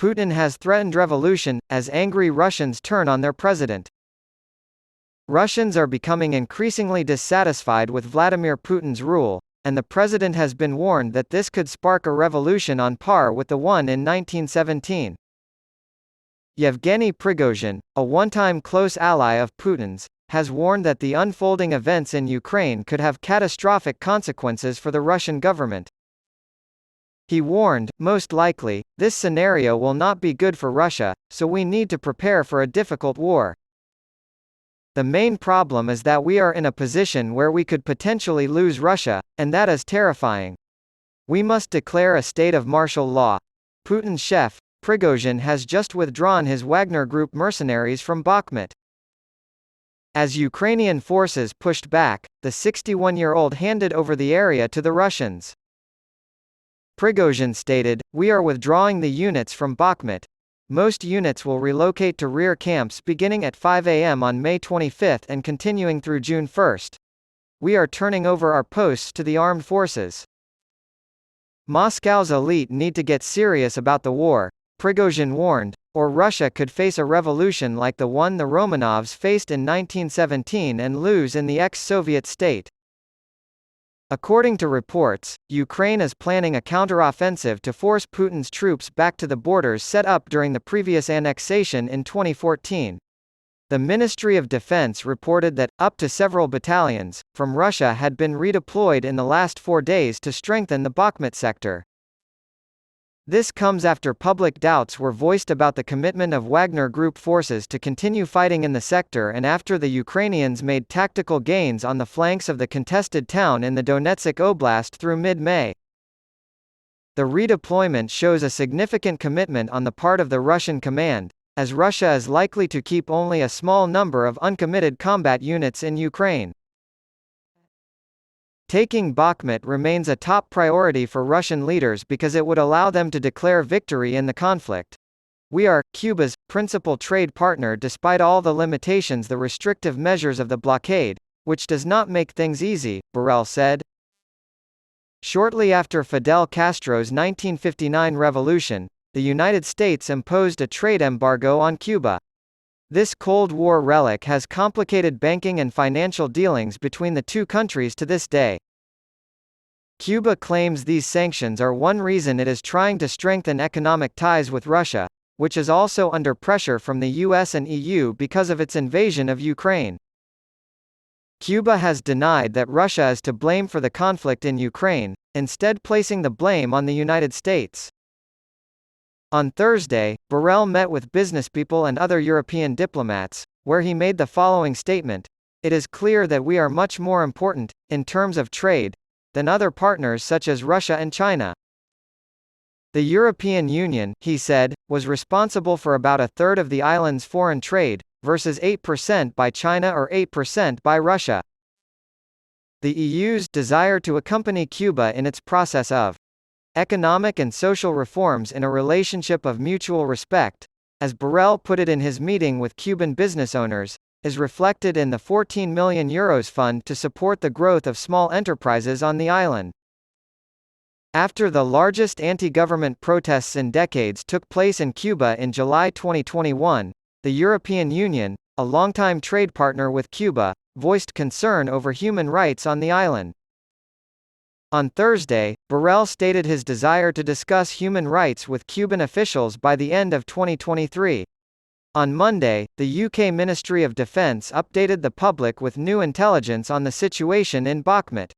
Putin has threatened revolution, as angry Russians turn on their president. Russians are becoming increasingly dissatisfied with Vladimir Putin's rule, and the president has been warned that this could spark a revolution on par with the one in 1917. Yevgeny Prigozhin, a one-time close ally of Putin's, has warned that the unfolding events in Ukraine could have catastrophic consequences for the Russian government. He warned, most likely, this scenario will not be good for Russia, so we need to prepare for a difficult war. The main problem is that we are in a position where we could potentially lose Russia, and that is terrifying. We must declare a state of martial law. Putin's chef, Prigozhin, has just withdrawn his Wagner Group mercenaries from Bakhmut. As Ukrainian forces pushed back, the 61-year-old handed over the area to the Russians. Prigozhin stated, "We are withdrawing the units from Bakhmut. Most units will relocate to rear camps beginning at 5 a.m. on May 25 and continuing through June 1. We are turning over our posts to the armed forces." Moscow's elite need to get serious about the war, Prigozhin warned, or Russia could face a revolution like the one the Romanovs faced in 1917 and lose in the ex-Soviet state. According to reports, Ukraine is planning a counteroffensive to force Putin's troops back to the borders set up during the previous annexation in 2014. The Ministry of Defense reported that, up to several battalions, from Russia had been redeployed in the last 4 days to strengthen the Bakhmut sector. This comes after public doubts were voiced about the commitment of Wagner Group forces to continue fighting in the sector and after the Ukrainians made tactical gains on the flanks of the contested town in the Donetsk Oblast through mid-May. The redeployment shows a significant commitment on the part of the Russian command, as Russia is likely to keep only a small number of uncommitted combat units in Ukraine. Taking Bakhmut remains a top priority for Russian leaders because it would allow them to declare victory in the conflict. "We are Cuba's principal trade partner despite all the limitations, the restrictive measures of the blockade, which does not make things easy," Borrell said. Shortly after Fidel Castro's 1959 revolution, the United States imposed a trade embargo on Cuba. This Cold War relic has complicated banking and financial dealings between the two countries to this day. Cuba claims these sanctions are one reason it is trying to strengthen economic ties with Russia, which is also under pressure from the US and EU because of its invasion of Ukraine. Cuba has denied that Russia is to blame for the conflict in Ukraine, instead placing the blame on the United States. On Thursday, Borrell met with businesspeople and other European diplomats, where he made the following statement: "It is clear that we are much more important, in terms of trade, than other partners such as Russia and China." The European Union, he said, was responsible for about a third of the island's foreign trade, versus 8% by China or 8% by Russia. The EU's desire to accompany Cuba in its process of economic and social reforms in a relationship of mutual respect, as Borrell put it in his meeting with Cuban business owners, is reflected in the €14 million fund to support the growth of small enterprises on the island. After the largest anti-government protests in decades took place in Cuba in July 2021, the European Union, a longtime trade partner with Cuba, voiced concern over human rights on the island. On Thursday, Borrell stated his desire to discuss human rights with Cuban officials by the end of 2023. On Monday, the UK Ministry of Defence updated the public with new intelligence on the situation in Bakhmut.